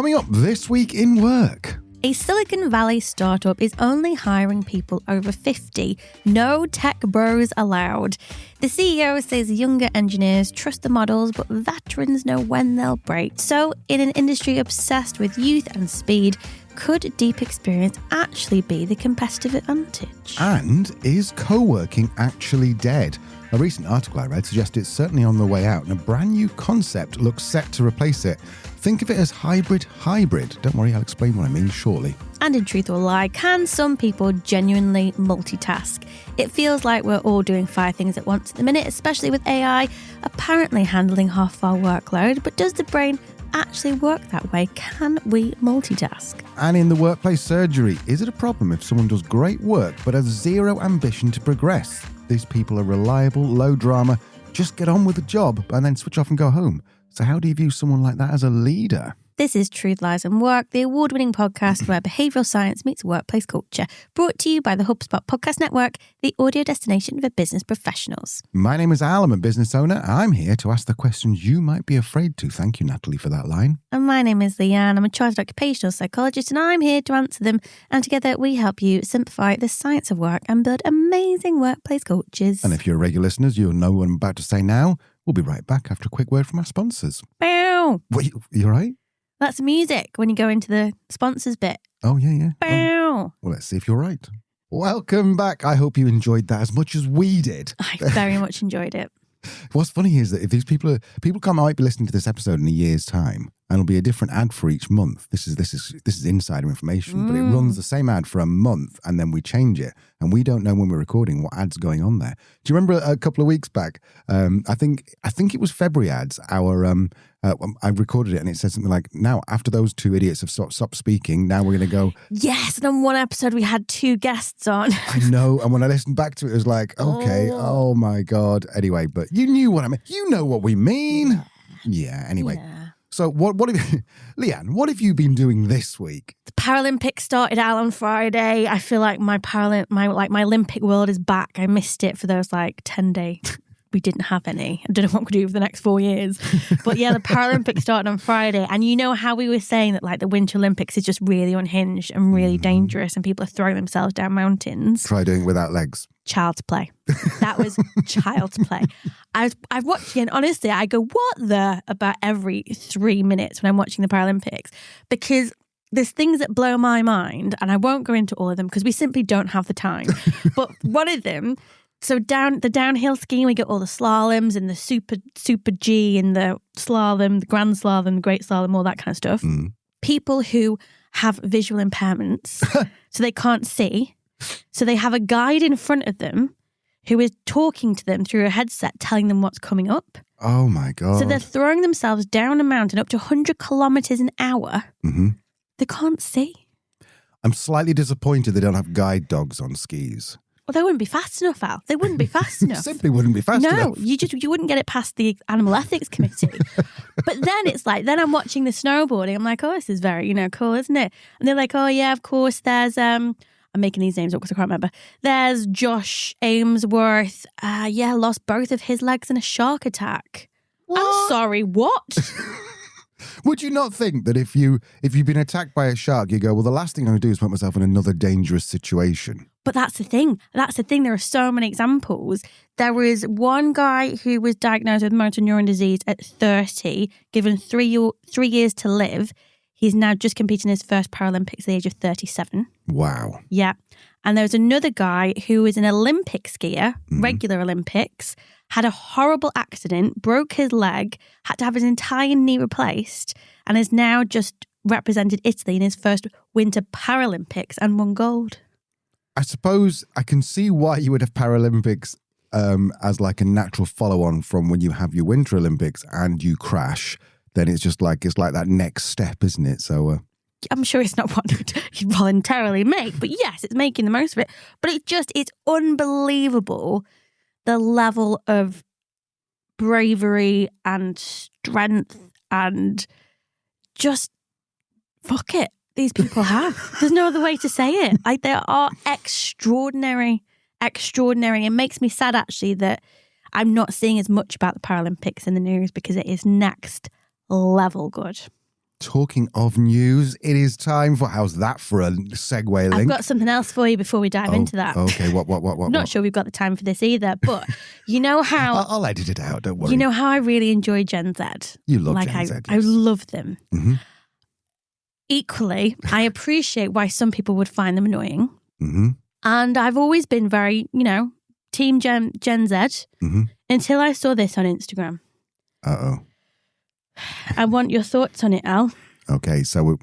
Coming up this week in work. A Silicon Valley startup is only hiring people over 50. No tech bros allowed. The CEO says younger engineers trust the models, but veterans know when they'll break. So, in an industry obsessed with youth and speed, could deep experience actually be the competitive advantage? And is co-working actually dead? A recent article I read suggests it's certainly on the way out, and a brand new concept looks set to replace it. Think of it as hybrid. Don't worry, I'll explain what I mean shortly. And in Truth or Lie, can some people genuinely multitask? It feels like we're all doing 5 things at once at the minute, especially with AI apparently handling half our workload. But does the brain actually work that way? Can we multitask? And in the workplace surgery, is it a problem if someone does great work but has zero ambition to progress? These people are reliable, low drama, just get on with the job and then switch off and go home. So how do you view someone like that as a leader? This is Truth, Lies and Work, the award-winning podcast where behavioural science meets workplace culture. Brought to you by the HubSpot Podcast Network, the audio destination for business professionals. My name is Al, I'm a business owner. I'm here to ask the questions you might be afraid to. Thank you, Natalie, for that line. And my name is Leanne. I'm a chartered occupational psychologist and I'm here to answer them. And together we help you simplify the science of work and build amazing workplace cultures. And if you're regular listeners, you'll know what I'm about to say now. We'll be right back after a quick word from our sponsors. Bow! Wait, you all right? That's music when you go into the sponsors bit. Oh, yeah. Bow! Oh. Well, let's see if you're right. Welcome back. I hope you enjoyed that as much as we did. I very much enjoyed it. What's funny is that if these people might be listening to this episode in a year's time, and it'll be a different ad for each month. This is insider information, but it runs the same ad for a month, and then we change it, and we don't know when we're recording what ad's going on there. Do you remember a couple of weeks back? I think it was February ads. I recorded it, and it said something like, "Now after those 2 idiots have stopped speaking, now we're going to go." Yes, and on one episode we had 2 guests on. I know, and when I listened back to it, it was like, okay, oh my god. Anyway, but you knew what I mean. You know what we mean. Yeah. Anyway. Yeah. So what have you, Leanne, what have you been doing this week? The Paralympics started out on Friday. I feel like my Olympic world is back. I missed it for those 10 days. We didn't have any. I don't know what we're going to do for the next 4 years. But yeah, the Paralympics started on Friday. And you know how we were saying that the Winter Olympics is just really unhinged and really dangerous and people are throwing themselves down mountains. Try doing it without legs. Child's play. That was child's play. I've watched it and honestly, I go, what the? About every 3 minutes when I'm watching the Paralympics. Because there's things that blow my mind and I won't go into all of them because we simply don't have the time. But one of them... So the downhill skiing, we get all the slaloms and the super G and the slalom, the grand slalom, the great slalom, all that kind of stuff. People who have visual impairments, so they can't see. So they have a guide in front of them who is talking to them through a headset, telling them what's coming up. Oh my God. So they're throwing themselves down a mountain up to 100 kilometers an hour. Mm-hmm. They can't see. I'm slightly disappointed they don't have guide dogs on skis. Well, they wouldn't be fast enough, Al. They wouldn't be fast enough. Simply wouldn't be fast enough. No, you wouldn't get it past the Animal Ethics Committee. But then it's then I'm watching the snowboarding. I'm like, oh, this is very, cool, isn't it? And they're like, oh yeah, of course. There's I'm making these names up because I can't remember. There's Josh Amesworth. Lost both of his legs in a shark attack. What? I'm sorry, what? Would you not think that if you've been attacked by a shark, you go, well, the last thing I'm going to do is put myself in another dangerous situation? But that's the thing. There are so many examples. There was one guy who was diagnosed with motor neuron disease at 30, given 3 years to live. He's now just competing in his first Paralympics at the age of 37. Wow. Yeah. And there was another guy who was an Olympic skier, regular Olympics, had a horrible accident, broke his leg, had to have his entire knee replaced, and has now just represented Italy in his first Winter Paralympics and won gold. I suppose I can see why you would have Paralympics as a natural follow-on from when you have your Winter Olympics and you crash. Then it's just it's that next step, isn't it? So I'm sure it's not what you voluntarily make, but yes, it's making the most of it. But it's unbelievable the level of bravery and strength and just fuck it these people have. There's no other way to say it. They are extraordinary. It makes me sad actually that I'm not seeing as much about the Paralympics in the news because it is next level good. Talking of news, it is time for, how's that for a segue link? I've got something else for you before we dive into that. Okay, what? I'm not sure we've got the time for this either, but you know how... I'll edit it out, don't worry. You know how I really enjoy Gen Z? You love Gen Z, I love them. Mm-hmm. Equally, I appreciate why some people would find them annoying. Mm-hmm. And I've always been very, team Gen Z until I saw this on Instagram. Uh-oh. I want your thoughts on it, Al. Okay, so...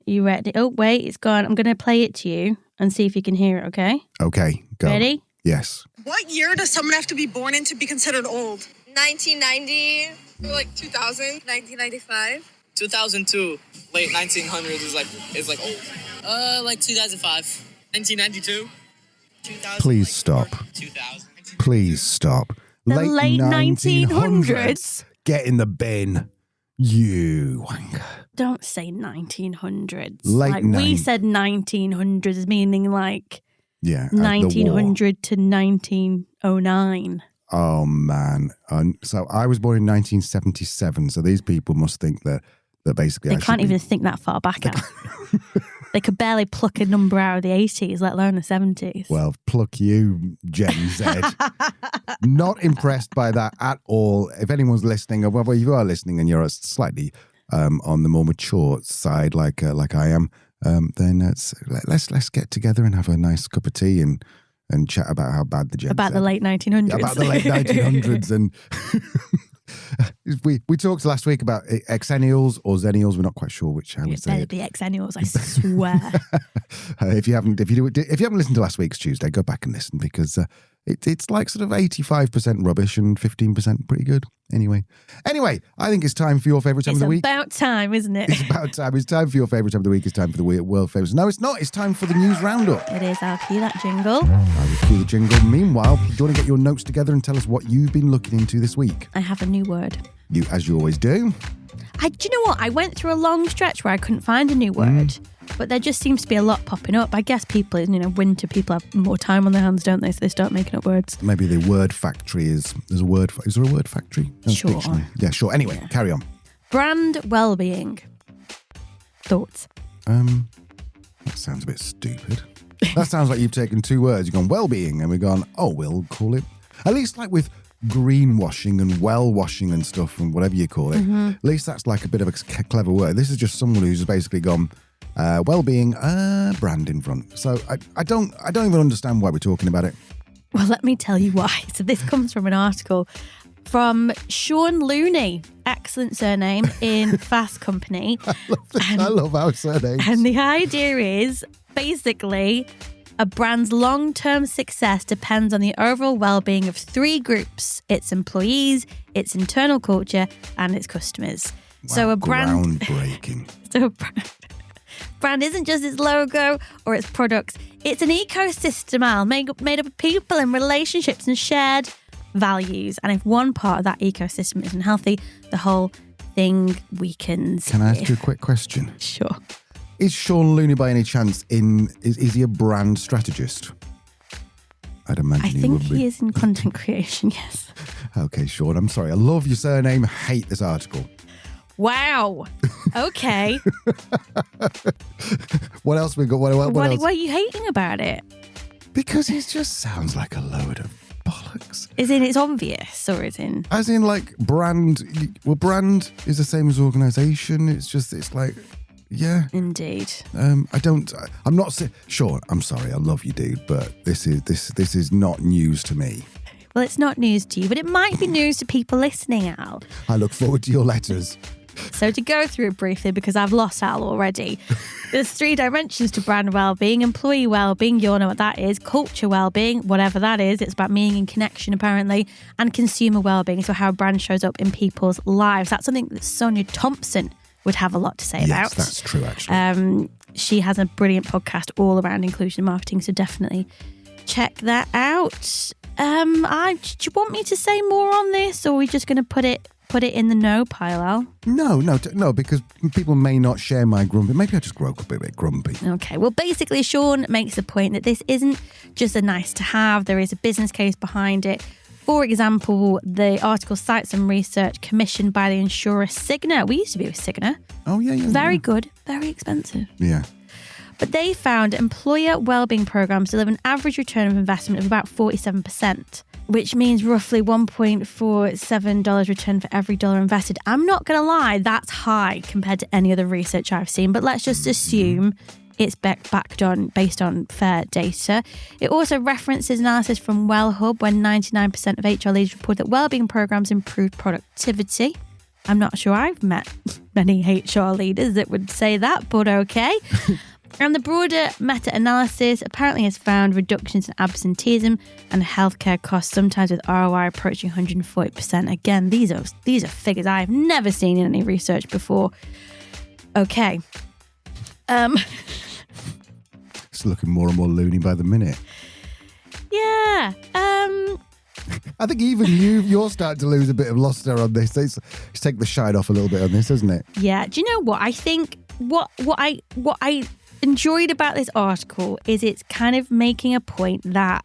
You ready? Oh, wait, it's gone. I'm going to play it to you and see if you can hear it, okay? Okay, go. Ready? Yes. What year does someone have to be born in to be considered old? 1990. Or like 2000? 1995. 2002. Late 1900s is like old. Like 2005. 1992. 2000. Please stop. 2000. Please stop. The late 1900s? Get in the bin. You wanker. Don't say 1900s. We said 1900s, meaning like 1900 to 1909. Oh, man. So I was born in 1977, so these people must think that basically... They can't even think that far back out. They could barely pluck a number out of the 80s, let alone the 70s. Well, pluck you, Gen Z. Not impressed by that at all. If anyone's listening, or well, you are listening and you're slightly on the more mature side, like I am, then let's get together and have a nice cup of tea and chat about how bad the Gen about Z. The late 1900s. About the late 1900s. And we talked last week about Xennials or Zennials. We're not quite sure which. It better be Xennials, I swear. If you haven't listened to last week's Tuesday, go back and listen because it's like sort of 85% rubbish and 15% pretty good. Anyway, I think it's time for your favourite time of the week. It's about time, isn't it? It's about time. It's time for your favourite time of the week. It's time for the world famous. No, it's not. It's time for the news roundup. It is. I'll cue that jingle. I will cue the jingle. Meanwhile, do you want to get your notes together and tell us what you've been looking into this week? I have a new word. As you always do. Do you know what? I went through a long stretch where I couldn't find a new word, but there just seems to be a lot popping up. I guess people, winter, people have more time on their hands, don't they? So they start making up words. Maybe the word factory is there a word factory? No, sure. Dictionary. Yeah, sure. Anyway, Carry on. Brand Wellbeing. Thoughts? That sounds a bit stupid. That sounds like you've taken two words. You've gone well-being and we've gone, we'll call it, at least like with greenwashing and well-washing and stuff and whatever you call it. Mm-hmm. At least that's like a bit of a clever word. This is just someone who's basically gone, well-being, brand in front. So I don't even understand why we're talking about it. Well, let me tell you why. So this comes from an article from Sean Looney, excellent surname in Fast Company. I love our surnames. And the idea is basically a brand's long-term success depends on the overall well-being of three groups: its employees, its internal culture, and its customers. Wow, so a brand groundbreaking. So a brand isn't just its logo or its products. It's an ecosystem, Al, made up of people and relationships and shared values. And if one part of that ecosystem isn't healthy, the whole thing weakens. Can I ask you a quick question? Sure. Is Sean Looney by any chance is he a brand strategist? I'd imagine I think he would be. he is in content creation, yes. Okay, Sean, I'm sorry. I love your surname. Hate this article. Wow. Okay. What else we got? What else? What are you hating about it? Because it just sounds like a load of bollocks. Is in it's obvious, or is in? As in, like, brand. Well, brand is the same as organisation. It's like, yeah. Indeed. I'm not. Sean, I'm sorry. I love you, dude, but this is not news to me. Well, it's not news to you, but it might be news to people listening, Al. I look forward to your letters. So to go through it briefly, because I've lost Al already, there's 3 dimensions to brand well-being: employee well-being, you all know what that is; culture well-being, whatever that is, it's about meaning and connection apparently; and consumer well-being, so how a brand shows up in people's lives. That's something that Sonia Thompson would have a lot to say about. Yes, that's true, actually. She has a brilliant podcast all around inclusion marketing, so definitely check that out. Do you want me to say more on this, or are we just going to put it in the no pile, Al? No, because people may not share my grumpy. Maybe I just grow up a bit grumpy. Okay, well, basically, Sean makes the point that this isn't just a nice to have. There is a business case behind it. For example, the article cites some research commissioned by the insurer Cigna. We used to be with Cigna. Oh, yeah. Very good, very expensive. Yeah. But they found employer wellbeing programs deliver an average return of investment of about 47%, which means roughly $1.47 return for every dollar invested. I'm not going to lie, that's high compared to any other research I've seen, but let's just assume it's based on fair data. It also references analysis from WellHub when 99% of HR leaders report that wellbeing programs improved productivity. I'm not sure I've met many HR leaders that would say that, but okay. And the broader meta-analysis apparently has found reductions in absenteeism and healthcare costs, sometimes with ROI approaching 140%. Again, these are figures I've never seen in any research before. Okay. It's looking more and more loony by the minute. Yeah. I think even you're starting to lose a bit of luster on this. It's take the shine off a little bit on this, isn't it? Yeah. Do you know what? I think what I enjoyed about this article is it's kind of making a point that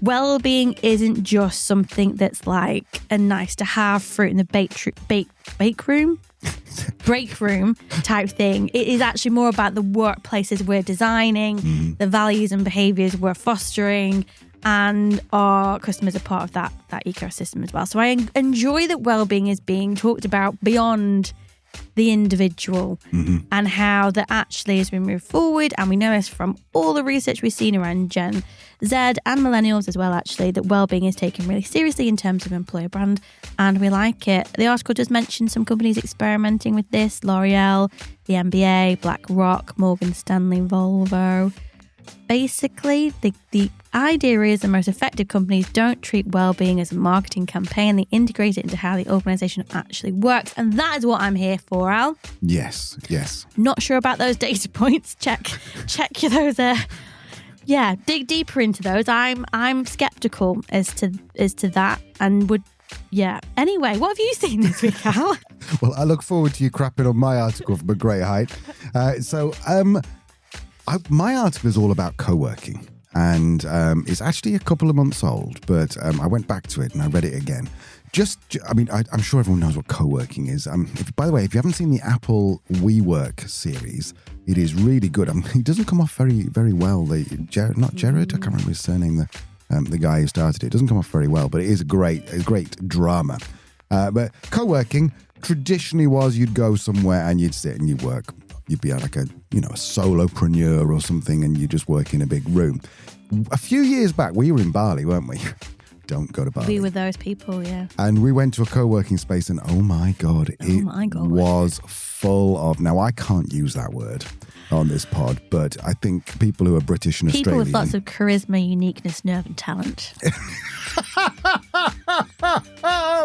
well-being isn't just something that's like a nice to have fruit in the break room type thing. It is actually more about the workplaces we're designing, the values and behaviors we're fostering, and our customers are part of that ecosystem as well. So I enjoy that well-being is being talked about beyond the individual and how that actually as we move forward, and we know this from all the research we've seen around Gen Z and millennials as well, actually, that wellbeing is taken really seriously in terms of employer brand, and we like it. The article does mention some companies experimenting with this: L'Oreal, the NBA, BlackRock, Morgan Stanley, Volvo. Basically, the idea is the most effective companies don't treat well-being as a marketing campaign. They integrate it into how the organisation actually works. And that is what I'm here for, Al. Yes. Not sure about those data points. Check those. Dig deeper into those. I'm skeptical as to that, and would. Yeah. Anyway, what have you seen this week, Al? Well, I look forward to you crapping on my article from a great height. My article is all about co-working, and it's actually a couple of months old, but I went back to it and I read it again. I'm sure everyone knows what co-working is. By the way, if you haven't seen the Apple WeWork series, it is really good. It doesn't come off very, very well. Jared, I can't remember his surname, the guy who started it. It doesn't come off very well, but it is a great drama. But co-working traditionally was you'd go somewhere and you'd sit and you'd work. You'd be like a solopreneur or something, and you just work in a big room. A few years back, we were in Bali, weren't we? Don't go to Bali. We were those people, yeah. And we went to a co-working space, and oh my God, it was full of, now I can't use that word on this pod, but I think people who are British and people Australian. with lots of charisma, uniqueness, nerve and talent.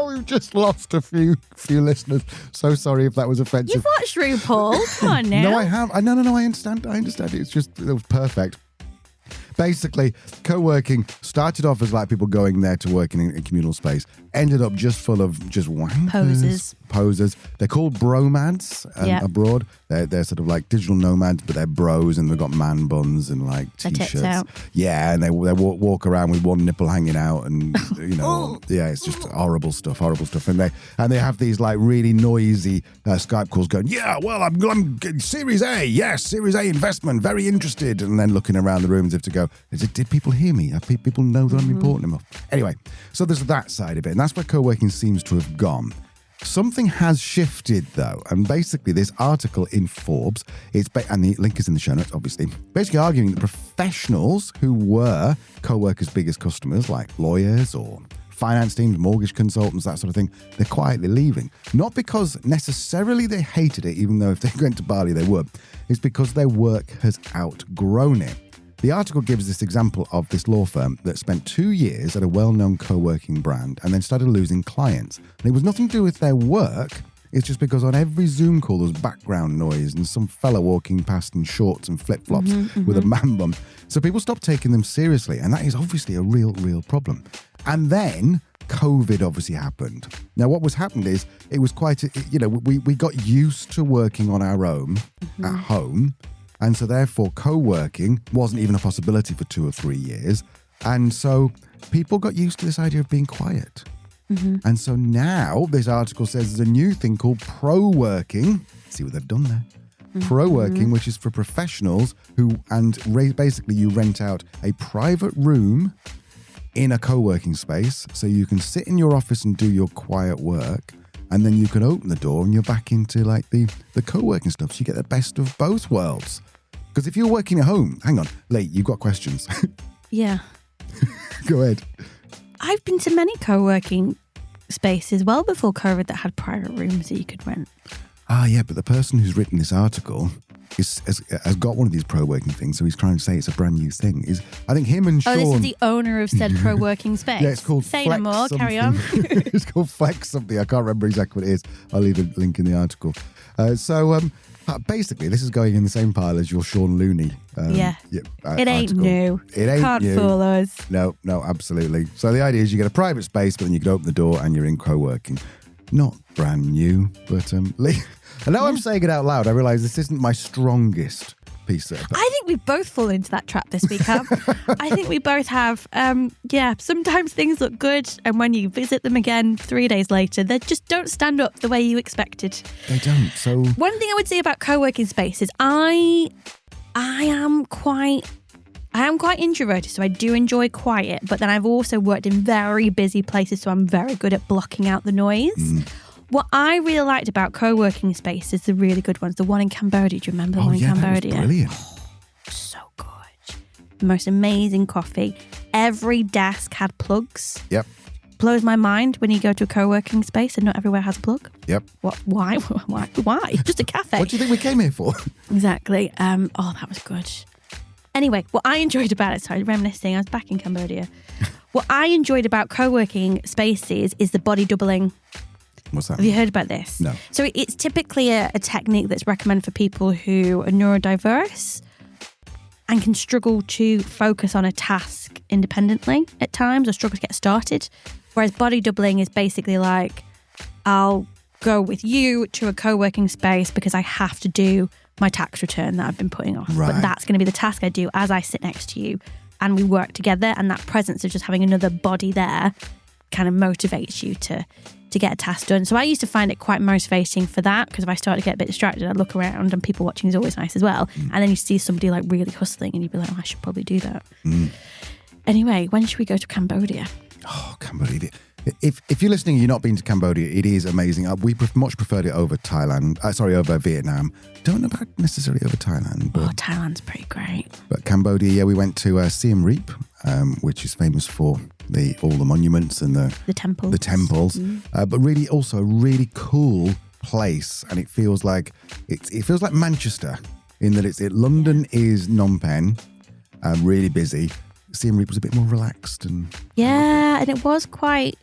We've just lost a few listeners. So sorry if that was offensive. You've watched RuPaul. Come on now. No, I have. No, I understand. It's just, it was perfect. Basically, co-working started off as like people going there to work in a communal space, ended up just full of just wankers. Posers. They're called bromads abroad. They're sort of like digital nomads, but they're bros, and they've got man buns and like t-shirts. Out. Yeah, and they walk around with one nipple hanging out, and it's just horrible stuff. And they have these like really noisy Skype calls going, yeah, well, I'm Series A, yes, Series A investment, very interested, and then looking around the room as if to go, did people hear me? Have people know that I'm important enough? Anyway, so there's that side of it, and that's where co-working seems to have gone. Something has shifted, though, and basically this article in Forbes, and the link is in the show notes, obviously, basically arguing that professionals who were co-workers' biggest customers, like lawyers or finance teams, mortgage consultants, that sort of thing, they're quietly leaving. Not because necessarily they hated it, even though if they went to Bali they would. It's because their work has outgrown it. The article gives this example of this law firm that spent 2 years at a well-known co-working brand and then started losing clients. And it was nothing to do with their work. It's just because on every Zoom call there was background noise and some fella walking past in shorts and flip-flops with a man bun. So people stopped taking them seriously, and that is obviously a real problem. And then COVID obviously happened. Now, what was happened is it was quite, we got used to working on our own at home. And so therefore co-working wasn't even a possibility for 2 or 3 years. And so people got used to this idea of being quiet. And so now this article says there's a new thing called proworking. See what they've done there. Proworking, which is for professionals basically you rent out a private room in a co-working space so you can sit in your office and do your quiet work, and then you can open the door and you're back into like the co-working stuff, so you get the best of both worlds. Because if you're working at home, hang on, Lee, you've got questions. Yeah. Go ahead. I've been to many co-working spaces well before COVID that had private rooms that you could rent. Ah, yeah, but the person who's written this article has got one of these pro-working things, so he's trying to say it's a brand new thing. I think him and Sean... Oh, this is the owner of said pro-working space. Yeah, it's called Say Flex no more, something. carry on. It's called Flex something. I can't remember exactly what it is. I'll leave a link in the article. Basically, this is going in the same pile as your Sean Looney. It ain't article. new. It ain't Can't new. fool us. No, absolutely. So the idea is you get a private space, but then you can open the door and you're in co-working. Not brand new, but Lee... And now I'm saying it out loud, I realise this isn't my strongest piece of... I think we've both fallen into that trap this week, Hub. I think we both have. Sometimes things look good, and when you visit them again 3 days later, they just don't stand up the way you expected. They don't, so... One thing I would say about co-working spaces, I am quite introverted, so I do enjoy quiet, but then I've also worked in very busy places, so I'm very good at blocking out the noise. What I really liked about co-working spaces, the really good ones, the one in Cambodia. Do you remember the one in Cambodia? That was brilliant. So good. The most amazing coffee. Every desk had plugs. Yep. Blows my mind when you go to a co-working space and not everywhere has a plug. Yep. What? Why? Why? Just a cafe. What do you think we came here for? Exactly. That was good. Anyway, what I enjoyed about it, sorry, reminiscing, I was back in Cambodia. What I enjoyed about co-working spaces is the body doubling. What's that? Have you heard about this? No. So it's typically a technique that's recommended for people who are neurodiverse and can struggle to focus on a task independently at times or struggle to get started. Whereas body doubling is basically like, I'll go with you to a co-working space because I have to do my tax return that I've been putting off. Right. But that's going to be the task I do as I sit next to you and we work together, and that presence of just having another body there kind of motivates you to get a task done. So I used to find it quite motivating for that, because if I started to get a bit distracted, I'd look around, and people watching is always nice as well. And then you see somebody like really hustling and you'd be like, oh, I should probably do that. Anyway, when should we go to Cambodia? Oh, Cambodia. If you're listening and you're not been to Cambodia, it is amazing. We much preferred it over over Vietnam. Don't know about necessarily over Thailand. But, Thailand's pretty great. But Cambodia, we went to Siem Reap, which is famous for all the monuments and the temples. But really also a really cool place, and it feels like Manchester in that London is Phnom Penh, really busy. Siem Reap was a bit more relaxed and and it was quite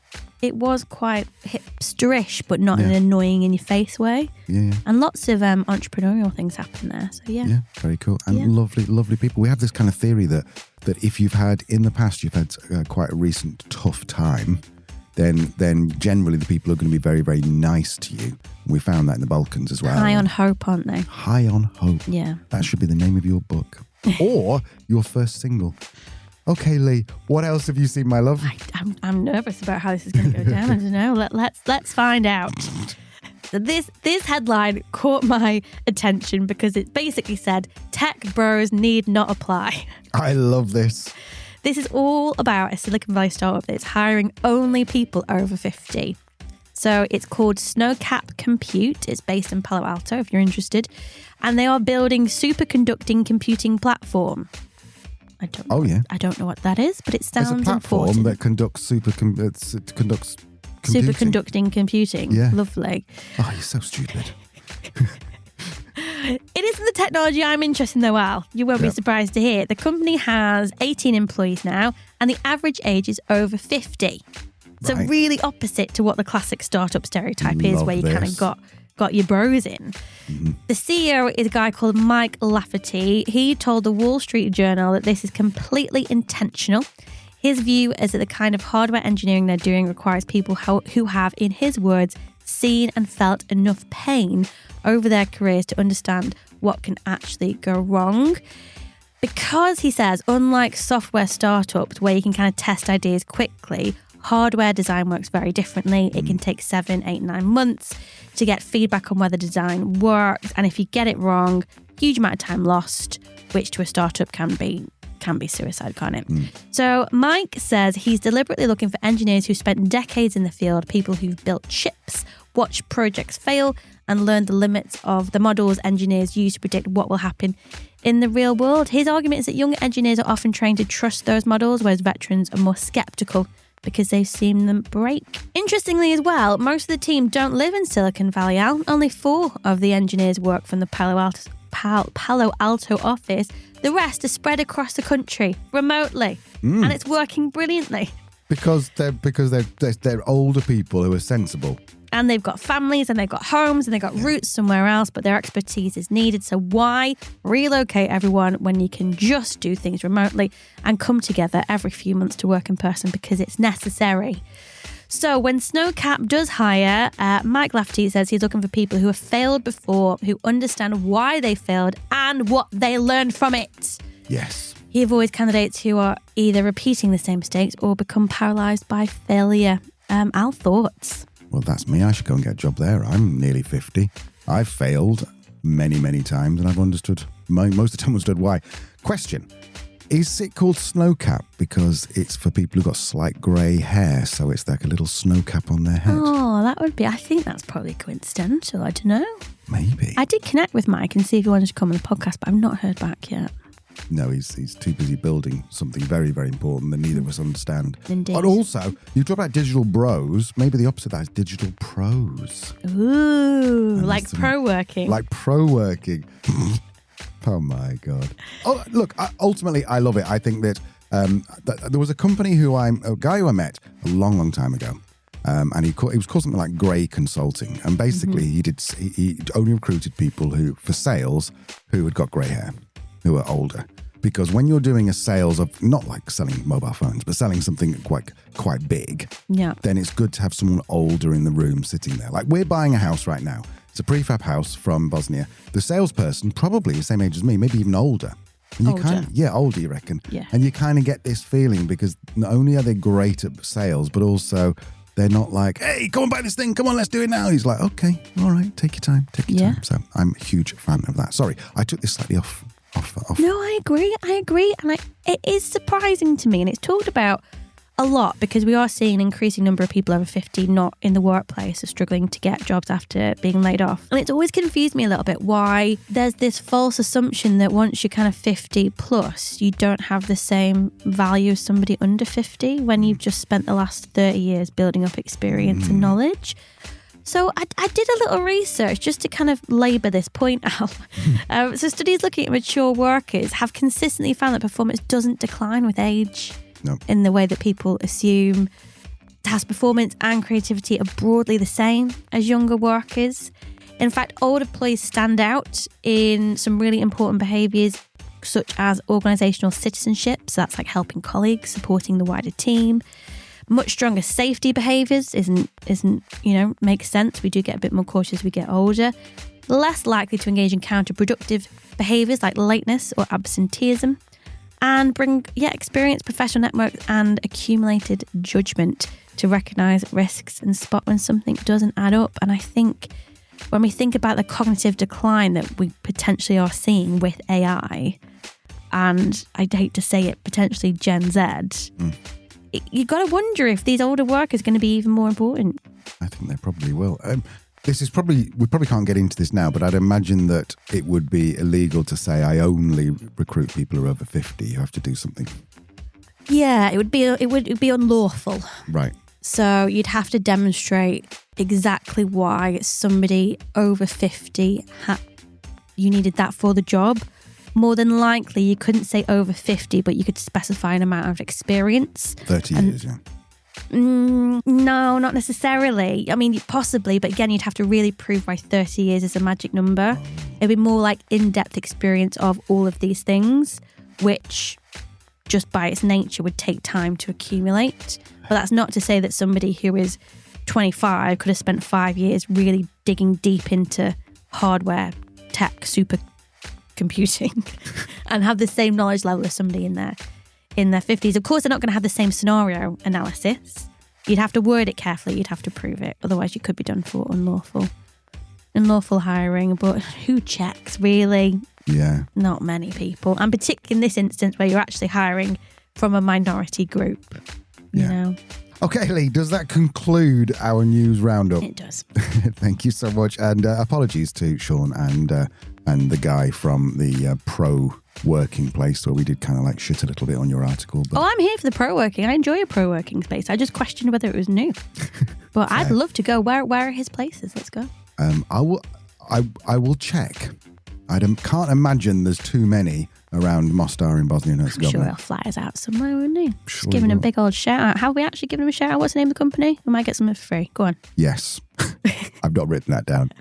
hipsterish, but not in an annoying in your face way. Yeah. And lots of entrepreneurial things happen there. So yeah, very cool and lovely people. We have this kind of theory that if you've had quite a recent tough time, then generally the people are going to be very, very nice to you. We found that in the Balkans as well. High on hope, aren't they? High on hope. Yeah. That should be the name of your book or your first single. Okay, Lee, what else have you seen, my love? I'm nervous about how this is going to go down. I don't know. Let's find out. So this headline caught my attention because it basically said, tech bros need not apply. I love this. This is all about a Silicon Valley startup that's hiring only people over 50. So it's called Snowcap Compute. It's based in Palo Alto, if you're interested. And they are building superconducting computing platform. I don't know what that is, but it sounds important. It's a platform that conducts computing. Superconducting computing. Yeah. Lovely. Oh, you're so stupid. It isn't the technology I'm interested in, though, Al. You won't be surprised to hear. The company has 18 employees now, and the average age is over 50. So really opposite to what the classic startup stereotype is, where you kind of got your bros in. Mm-hmm. The CEO is a guy called Mike Lafferty. He told the Wall Street Journal that this is completely intentional. His view is that the kind of hardware engineering they're doing requires people who have, in his words, seen and felt enough pain over their careers to understand what can actually go wrong. Because he says, unlike software startups where you can kind of test ideas quickly, hardware design works very differently. It can take 7, 8, 9 months to get feedback on whether design works. And if you get it wrong, huge amount of time lost, which to a startup can be suicide, can't it? So Mike says he's deliberately looking for engineers who spent decades in the field, people who've built chips, watched projects fail, and learned the limits of the models engineers use to predict what will happen in the real world. His argument is that younger engineers are often trained to trust those models, whereas veterans are more skeptical because they've seen them break. Interestingly as well, most of the team don't live in Silicon Valley. Only 4 of the engineers work from the Palo Alto office. The rest are spread across the country remotely, and it's working brilliantly. Because they're older people who are sensible. And they've got families and they've got homes and they've got roots somewhere else, but their expertise is needed. So why relocate everyone when you can just do things remotely and come together every few months to work in person because it's necessary? So when Snowcap does hire, Mike Lafferty says he's looking for people who have failed before, who understand why they failed and what they learned from it. Yes. He avoids candidates who are either repeating the same mistakes or become paralysed by failure. Al, thoughts? Well, that's me. I should go and get a job there. I'm nearly 50. I've failed many, many times, and I've understood, most of the time understood why. Question. Is it called snowcap because it's for people who've got slight grey hair, so it's like a little snowcap on their head? Oh, that would be... I think that's probably coincidental. I don't know. Maybe. I did connect with Mike and see if he wanted to come on the podcast, but I've not heard back yet. No, he's too busy building something very, very important that neither of us understand. Indeed. And also, you talk about digital bros. Maybe the opposite of that is digital pros. Ooh, like proworking. Like proworking. Oh my God. Oh, look, ultimately, I love it. I think that there was a guy who I met a long, long time ago. And he was called something like Grey Consulting. And basically, he only recruited people for sales who had got grey hair, who are older. Because when you're doing a sales of, not like selling mobile phones, but selling something quite big, then it's good to have someone older in the room sitting there. Like we're buying a house right now. It's a prefab house from Bosnia. The salesperson, probably the same age as me, maybe even older. And older, you reckon? Yeah. And you kind of get this feeling because not only are they great at sales, but also they're not like, hey, come on, buy this thing. Come on, let's do it now. He's like, okay, all right, take your time. Time. So I'm a huge fan of that. Sorry, I took this slightly off. No, I agree. And it is surprising to me, and it's talked about a lot because we are seeing an increasing number of people over 50 not in the workplace are struggling to get jobs after being laid off. And it's always confused me a little bit why there's this false assumption that once you're kind of 50 plus, you don't have the same value as somebody under 50 when you've just spent the last 30 years building up experience and knowledge. So I did a little research just to kind of labour this point out. So studies looking at mature workers have consistently found that performance doesn't decline with age in the way that people assume. Task performance and creativity are broadly the same as younger workers. In fact, older employees stand out in some really important behaviours such as organisational citizenship. So that's like helping colleagues, supporting the wider team. Much stronger safety behaviours makes sense. We do get a bit more cautious as we get older. Less likely to engage in counterproductive behaviours like lateness or absenteeism. And bring, experienced professional networks and accumulated judgment to recognise risks and spot when something doesn't add up. And I think when we think about the cognitive decline that we potentially are seeing with AI, and I'd hate to say it, potentially Gen Z, you've got to wonder if these older workers are going to be even more important. I think they probably will. We probably can't get into this now, but I'd imagine that it would be illegal to say I only recruit people who are over 50. You have to do something. Yeah, it would be unlawful. Right. So you'd have to demonstrate exactly why somebody over 50 you needed that for the job. More than likely, you couldn't say over 50, but you could specify an amount of experience. 30 years, yeah. No, not necessarily. I mean, possibly, but again, you'd have to really prove why 30 years is a magic number. It'd be more like in-depth experience of all of these things, which just by its nature would take time to accumulate. But that's not to say that somebody who is 25 could have spent 5 years really digging deep into hardware, tech, supercomputing and have the same knowledge level as somebody in their 50s. Of course, they're not going to have the same scenario analysis. You'd have to word it carefully. You'd have to prove it. Otherwise, you could be done for unlawful hiring. But who checks, really? Yeah. Not many people. And particularly in this instance where you're actually hiring from a minority group, you know. Okay, Lee, does that conclude our news roundup? It does. Thank you so much. And apologies to Sean and the guy from the pro-working place where we did kind of like shit a little bit on your article. But... Oh, I'm here for the pro-working. I enjoy a pro-working space. I just questioned whether it was new. But I'd love to go. Where are his places? Let's go. I will check. I can't imagine there's too many around Mostar in Bosnia and Herzegovina. I'm sure he'll fly us out somewhere, wouldn't he? Sure Just giving a big old shout out. Have we actually given him a shout out? What's the name of the company? We might get something for free. Go on. Yes. I've not written that down.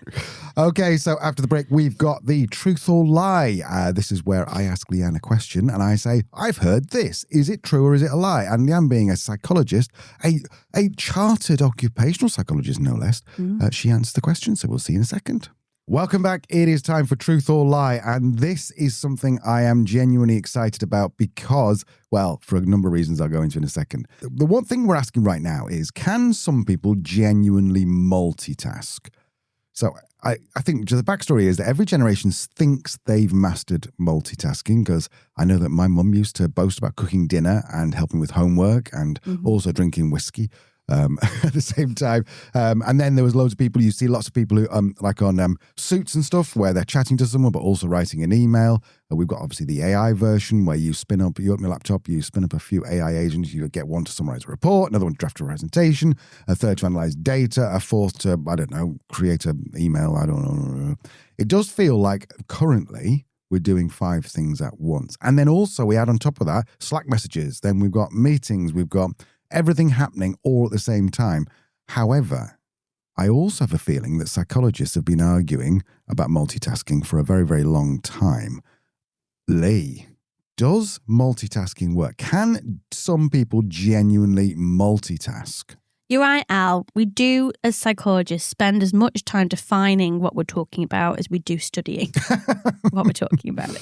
Okay, so after the break, we've got the truth or lie. This is where I ask Leanne a question and I say, I've heard this. Is it true or is it a lie? And Leanne, being a psychologist, a chartered occupational psychologist, no less, she answers the question. So we'll see in a second. Welcome back. It is time for Truth or Lie. And this is something I am genuinely excited about because, well, for a number of reasons I'll go into in a second. The one thing we're asking right now is, can some people genuinely multitask? So I think the backstory is that every generation thinks they've mastered multitasking, because I know that my mum used to boast about cooking dinner and helping with homework and also drinking whiskey. At the same time. And then there was loads of people, you see lots of people who, like on Suits and stuff, where they're chatting to someone, but also writing an email. We've got obviously the AI version where you open your laptop, you spin up a few AI agents, you get one to summarize a report, another one to draft a presentation, a third to analyze data, a fourth to, I don't know, create an email. I don't know. It does feel like currently we're doing 5 things at once. And then also we add on top of that Slack messages. Then we've got meetings, we've got everything happening all at the same time. However, I also have a feeling that psychologists have been arguing about multitasking for a very, very long time. Lee, does multitasking work? Can some people genuinely multitask? You're right, Al. We do, as psychologists, spend as much time defining what we're talking about as we do studying what we're talking about.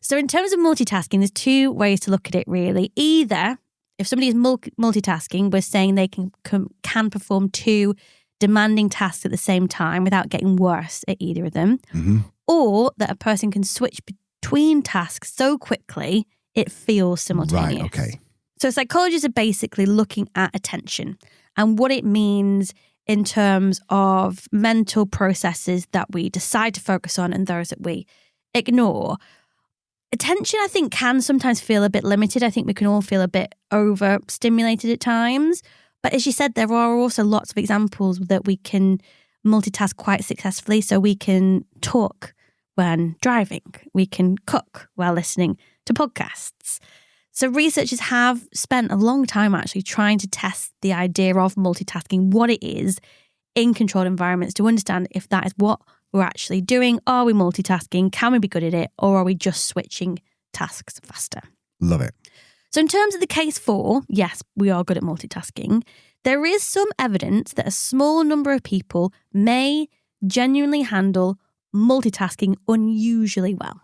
So in terms of multitasking, there's 2 ways to look at it, really. Either, if somebody is multitasking, we're saying they can perform 2 demanding tasks at the same time without getting worse at either of them. Or that a person can switch between tasks so quickly it feels simultaneous. Right, okay. So psychologists are basically looking at attention and what it means in terms of mental processes that we decide to focus on and those that we ignore. Attention, I think, can sometimes feel a bit limited. I think we can all feel a bit overstimulated at times. But as you said, there are also lots of examples that we can multitask quite successfully. So we can talk when driving. We can cook while listening to podcasts. So researchers have spent a long time actually trying to test the idea of multitasking, what it is in controlled environments, to understand if that is what we're actually doing. Are we multitasking? Can we be good at it? Or are we just switching tasks faster? Love it. So in terms of the case for, yes, we are good at multitasking, there is some evidence that a small number of people may genuinely handle multitasking unusually well.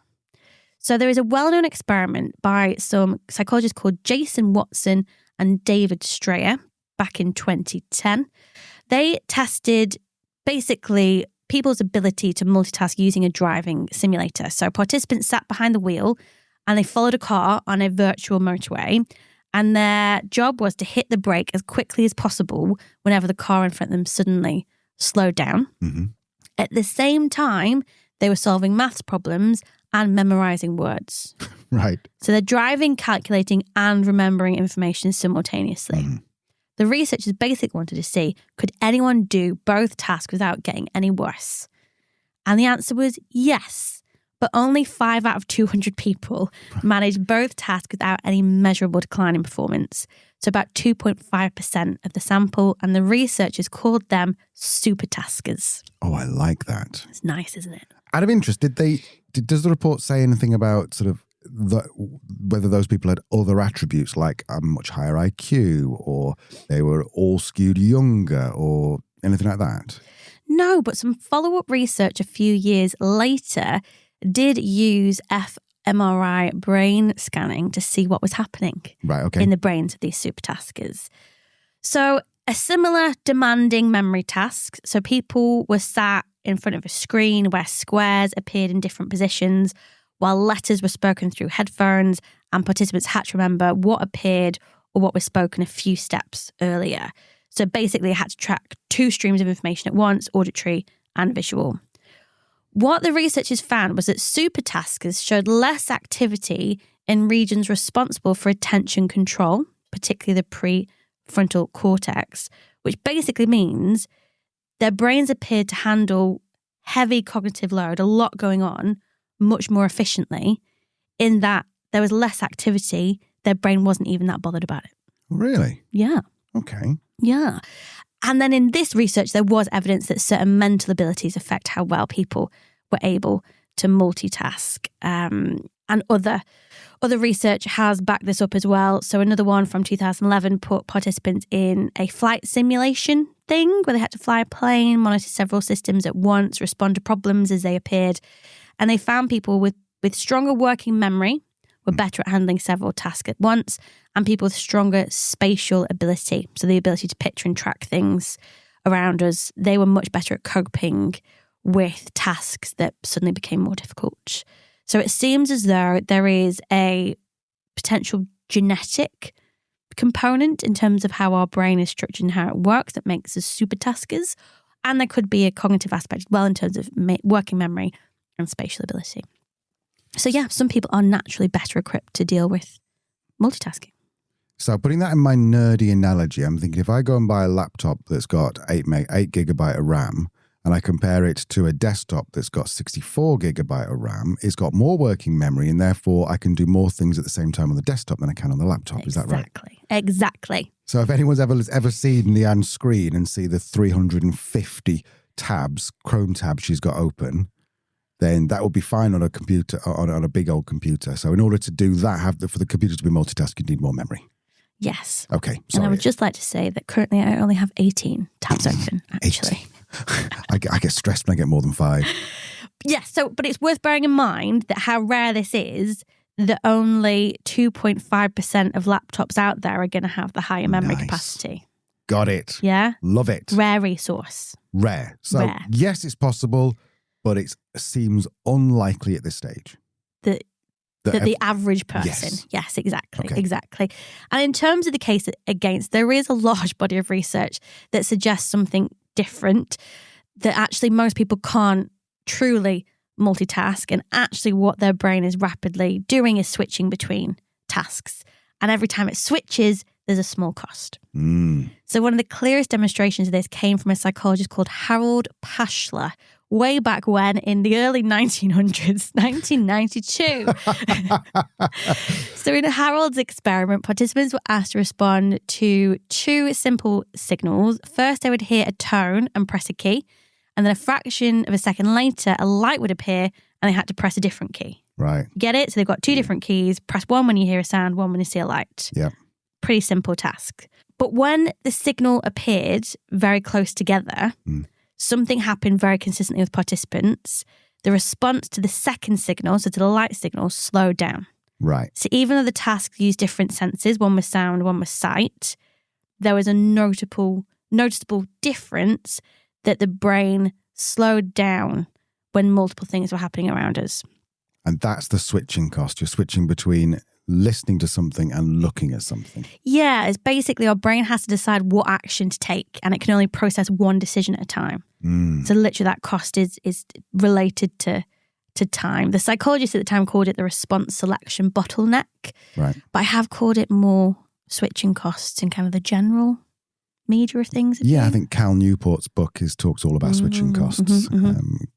So there is a well-known experiment by some psychologists called Jason Watson and David Strayer back in 2010. They tested basically people's ability to multitask using a driving simulator. So participants sat behind the wheel and they followed a car on a virtual motorway, and their job was to hit the brake as quickly as possible whenever the car in front of them suddenly slowed down. At the same time, they were solving maths problems and memorizing words. Right. So they're driving, calculating, and remembering information simultaneously. The researchers basically wanted to see, could anyone do both tasks without getting any worse? And the answer was yes, but only 5 out of 200 people managed both tasks without any measurable decline in performance. So about 2.5% of the sample, and the researchers called them supertaskers. Oh, I like that. It's nice, isn't it? Out of interest, does the report say anything about sort of whether those people had other attributes like a much higher IQ, or they were all skewed younger, or anything like that? No, but some follow-up research a few years later did use MRI brain scanning to see what was happening Right, okay. in the brains of these supertaskers. So a similar demanding memory task. So people were sat in front of a screen where squares appeared in different positions while letters were spoken through headphones, and participants had to remember what appeared or what was spoken a few steps earlier. So basically, they had to track 2 streams of information at once, auditory and visual. What the researchers found was that supertaskers showed less activity in regions responsible for attention control, particularly the prefrontal cortex, which basically means their brains appeared to handle heavy cognitive load, a lot going on, much more efficiently, in that there was less activity. Their brain wasn't even that bothered about it. Really? Yeah. Okay. Yeah. And then in this research, there was evidence that certain mental abilities affect how well people were able to multitask. And other research has backed this up as well. So another one from 2011 put participants in a flight simulation thing where they had to fly a plane, monitor several systems at once, respond to problems as they appeared. And they found people with stronger working memory were better at handling several tasks at once, and people with stronger spatial ability, so the ability to picture and track things around us, they were much better at coping with tasks that suddenly became more difficult. So it seems as though there is a potential genetic component in terms of how our brain is structured and how it works that makes us supertaskers, and there could be a cognitive aspect as well in terms of working memory and spatial ability. So yeah, some people are naturally better equipped to deal with multitasking. So putting that in my nerdy analogy, I'm thinking if I go and buy a laptop that's got 8 gigabyte of RAM and I compare it to a desktop that's got 64 gigabyte of RAM, it's got more working memory and therefore I can do more things at the same time on the desktop than I can on the laptop. Is that right? Exactly. So if anyone's ever seen Leanne's screen and see the 350 tabs, Chrome tabs she's got open, then that would be fine on a computer, on a big old computer. So in order to do that, for the computer to be multitasking, you need more memory. Yes. Okay, sorry. And I would just like to say that currently I only have 18 tabs open, actually. 18. I get stressed when I get more than 5. Yes, but it's worth bearing in mind that how rare this is, that only 2.5% of laptops out there are going to have the higher memory capacity. Got it. Yeah? Love it. Rare resource. Rare. So Rare. Yes, it's possible, but it seems unlikely at this stage. That the average person. Yes, exactly. Okay. Exactly. And in terms of the case against, there is a large body of research that suggests something different, that actually most people can't truly multitask, and actually what their brain is rapidly doing is switching between tasks. And every time it switches, there's a small cost. So one of the clearest demonstrations of this came from a psychologist called Harold Pashler, way back when in the early 1900s, 1992. So in Harold's experiment, participants were asked to respond to 2 simple signals. First, they would hear a tone and press a key. And then a fraction of a second later, a light would appear and they had to press a different key. Right. Get it? So they've got 2 different keys. Press one when you hear a sound, one when you see a light. Yeah. Pretty simple task. But when the signal appeared very close together, something happened very consistently with participants. The response to the second signal, so to the light signal, slowed down. Right. So even though the tasks used different senses, one was sound, one was sight, there was a noticeable difference that the brain slowed down when multiple things were happening around us. And that's the switching cost. You're switching between listening to something and looking at something. Yeah, it's basically our brain has to decide what action to take, and it can only process one decision at a time. So literally that cost is related to time. The psychologist at the time called it the response selection bottleneck. Right. But I have called it more switching costs in kind of the general media of things. Yeah, I think Cal Newport's book talks all about switching costs,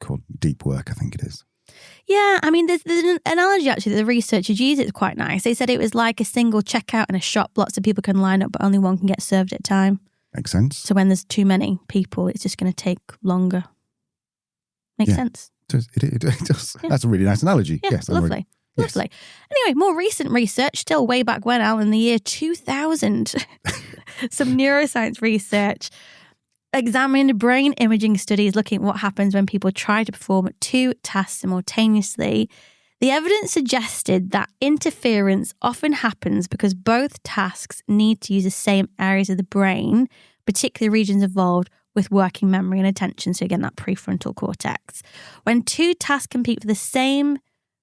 called Deep Work, I think it is. Yeah, I mean, there's an analogy actually that the researchers use. It's quite nice. They said it was like a single checkout in a shop. Lots of people can line up, but only one can get served at a time. Makes sense. So when there's too many people, it's just going to take longer. Makes sense. It does. Yeah. That's a really nice analogy. Yeah, yes, lovely. Yes. Lovely. Anyway, more recent research, still way back when, Al, in the year 2000, some neuroscience research examined brain imaging studies looking at what happens when people try to perform 2 tasks simultaneously. The evidence suggested that interference often happens because both tasks need to use the same areas of the brain, particularly regions involved with working memory and attention. So again, that prefrontal cortex. When two tasks compete for the same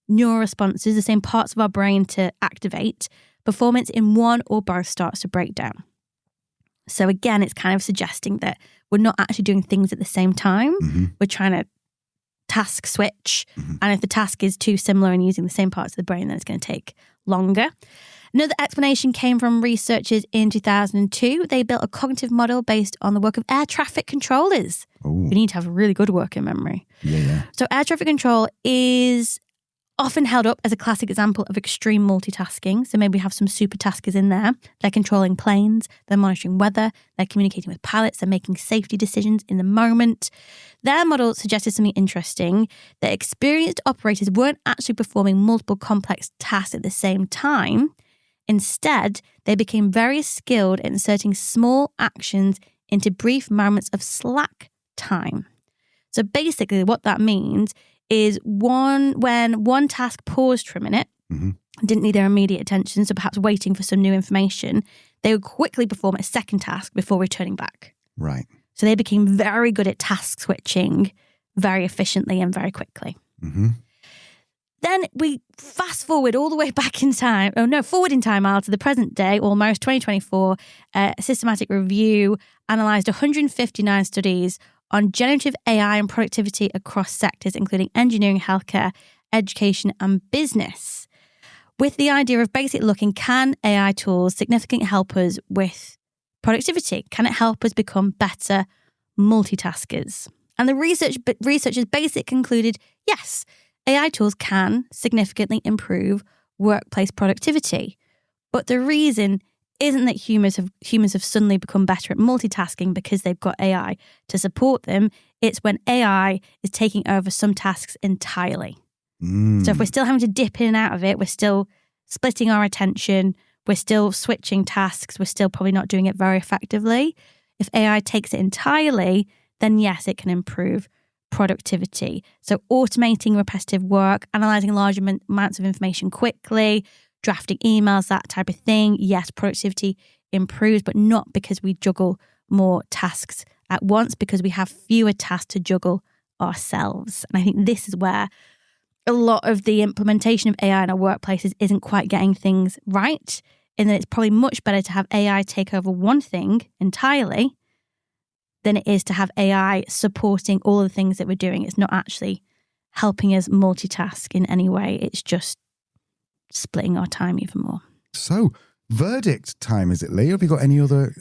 neural responses, the same parts of our brain to activate, performance in one or both starts to break down. So again, it's kind of suggesting that we're not actually doing things at the same time. We're trying to task switch. And if the task is too similar and using the same parts of the brain, then it's going to take longer. Another explanation came from researchers in 2002. They built a cognitive model based on the work of air traffic controllers. Ooh. We need to have a really good working memory. Yeah. So air traffic control is often held up as a classic example of extreme multitasking. So maybe we have some super taskers in there. They're controlling planes, they're monitoring weather, they're communicating with pilots, they're making safety decisions in the moment. Their model suggested something interesting, that experienced operators weren't actually performing multiple complex tasks at the same time. Instead, they became very skilled at inserting small actions into brief moments of slack time. So basically what that means is when one task paused for a minute, didn't need their immediate attention, so perhaps waiting for some new information, they would quickly perform a second task before returning back. Right. So they became very good at task switching very efficiently and very quickly. Then we fast forward all the way back in time, forward in time, Al, to the present day, almost 2024, a systematic review analysed 159 studies on generative AI and productivity across sectors, including engineering, healthcare, education, and business, with the idea of basically looking, can AI tools significantly help us with productivity? Can it help us become better multitaskers? And the researchers basically concluded, yes, AI tools can significantly improve workplace productivity. But the reason isn't that humans have suddenly become better at multitasking because they've got AI to support them. It's when AI is taking over some tasks entirely. So if we're still having to dip in and out of it, we're still splitting our attention, we're still switching tasks, we're still probably not doing it very effectively. If AI takes it entirely, then yes, it can improve productivity. So automating repetitive work, analysing large amounts of information quickly, drafting emails, that type of thing. Yes, productivity improves, but not because we juggle more tasks at once, because we have fewer tasks to juggle ourselves. And I think this is where a lot of the implementation of AI in our workplaces isn't quite getting things right, in that it's probably much better to have AI take over one thing entirely than it is to have AI supporting all the things that we're doing. It's not actually helping us multitask in any way. It's just splitting our time even more. So, verdict time, is it, Lee? Have you got any other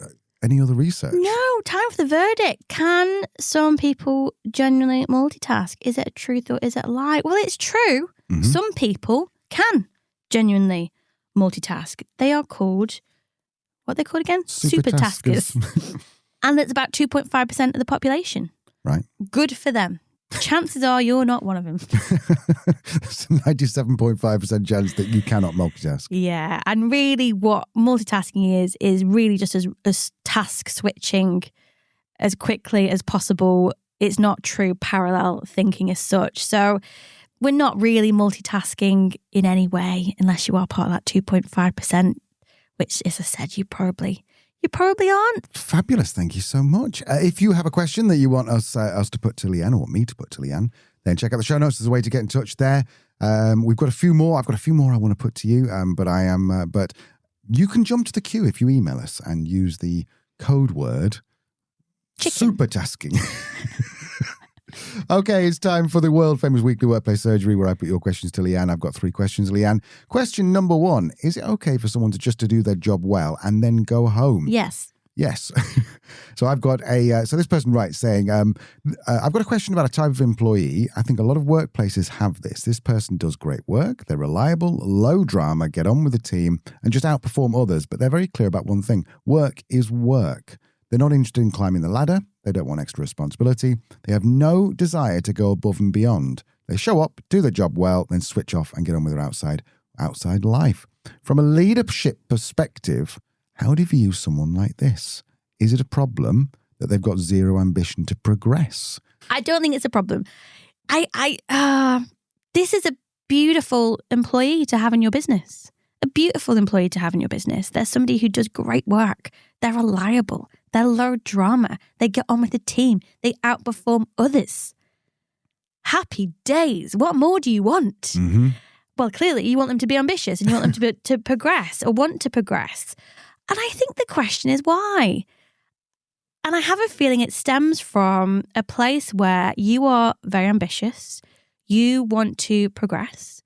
research? No, time for the verdict. Can some people genuinely multitask? Is it a truth or is it a lie? Well, it's true. Some people can genuinely multitask. They are called, what are they called again? Supertaskers. And it's about 2.5% of the population. Right. Good for them. Chances are you're not one of them. There's a 97.5% chance that you cannot multitask. Yeah. And really what multitasking is really just as task switching as quickly as possible. It's not true parallel thinking as such. So we're not really multitasking in any way unless you are part of that 2.5%, which, as I said, you probably aren't. Fabulous. Thank you so much. If you have a question that you want us to put to Leanne, or me to put to Leanne, then check out the show notes. There's a way to get in touch there. We've got a few more. I've got a few more I want to put to you, but you can jump to the queue if you email us and use the code word supertasking. Okay, it's time for the world famous weekly workplace surgery where I put your questions to Leanne. I've got 3 questions, Leanne. Question number 1, is it okay for someone to just to do their job well and then go home? Yes. Yes. So I've got so this person writes saying, I've got a question about a type of employee. I think a lot of workplaces have this. This person does great work. They're reliable, low drama, get on with the team and just outperform others. But they're very clear about one thing. Work is work. They're not interested in climbing the ladder. They don't want extra responsibility. They have no desire to go above and beyond. They show up, do their job well, then switch off and get on with their outside life. From a leadership perspective, how do you view someone like this? Is it a problem that they've got zero ambition to progress? I don't think it's a problem. This is a beautiful employee to have in your business. A beautiful employee to have in your business. They're somebody who does great work. They're reliable. They're low drama. They get on with the team. They outperform others. Happy days. What more do you want? Mm-hmm. Well, clearly you want them to be ambitious and you want them to progress or want to progress. And I think the question is why? And I have a feeling it stems from a place where you are very ambitious. You want to progress.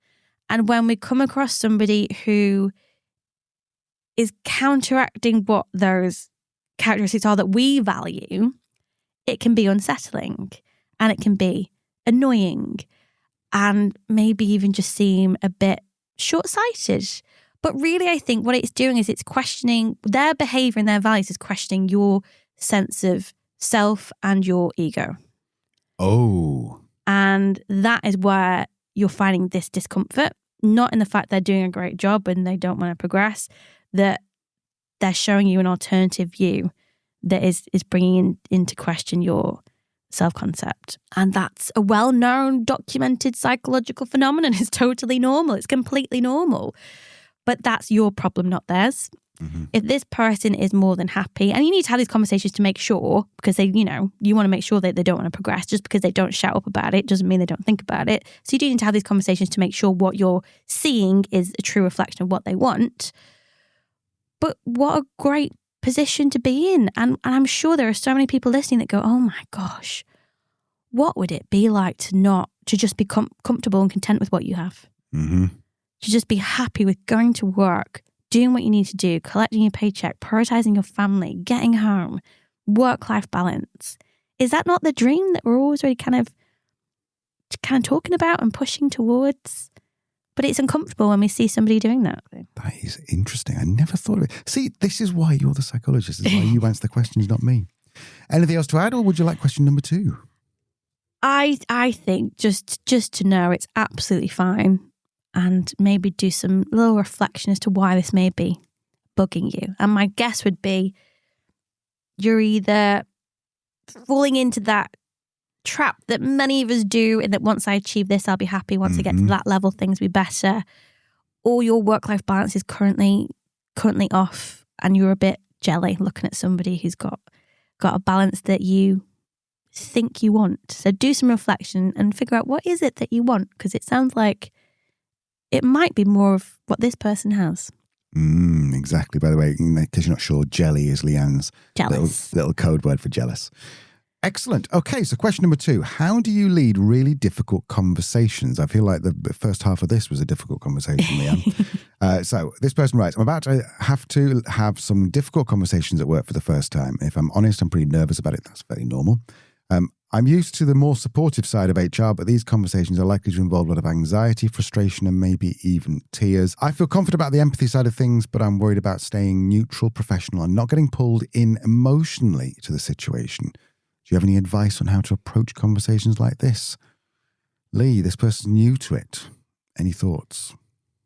And when we come across somebody who is counteracting what those characteristics are that we value, it can be unsettling and it can be annoying and maybe even just seem a bit short-sighted. But really, I think what it's doing is it's questioning their behavior and their values is questioning your sense of self and your ego. Oh. And that is where you're finding this discomfort, not in the fact they're doing a great job and they don't want to progress, that they're showing you an alternative view that is bringing into question your self-concept. And that's a well-known, documented psychological phenomenon. It's totally normal. It's completely normal. But that's your problem, not theirs. Mm-hmm. If this person is more than happy, and you need to have these conversations to make sure, because they, you want to make sure that they don't want to progress. Just because they don't shout up about it doesn't mean they don't think about it. So you do need to have these conversations to make sure what you're seeing is a true reflection of what they want. But what a great position to be in. And I'm sure there are so many people listening that go, oh my gosh, what would it be like to just be comfortable and content with what you have? Mm-hmm. To just be happy with going to work, doing what you need to do, collecting your paycheck, prioritizing your family, getting home, work-life balance. Is that not the dream that we're always really kind of talking about and pushing towards? But it's uncomfortable when we see somebody doing that. That is interesting. I never thought of it. See, this is why you're the psychologist. This is why you answer the questions, not me. Anything else to add, or would you like question number 2? I think just to know it's absolutely fine, and maybe do some little reflection as to why this may be bugging you. And my guess would be you're either falling into that trap that many of us do, and that once I achieve this, I'll be happy. Once I get to that level, things will be better. Or your work-life balance is currently off and you're a bit jelly looking at somebody who's got a balance that you think you want. So do some reflection and figure out what is it that you want, because it sounds like it might be more of what this person has. Exactly. By the way, in case you're not sure, jelly is Leanne's little code word for jealous. Excellent. Okay, so question number 2. How do you lead really difficult conversations? I feel like the first half of this was a difficult conversation, Leanne. So this person writes, I'm about to have some difficult conversations at work for the first time. If I'm honest, I'm pretty nervous about it. That's very normal. I'm used to the more supportive side of HR, but these conversations are likely to involve a lot of anxiety, frustration, and maybe even tears. I feel confident about the empathy side of things, but I'm worried about staying neutral, professional, and not getting pulled in emotionally to the situation. Do you have any advice on how to approach conversations like this? Lee, this person's new to it. Any thoughts?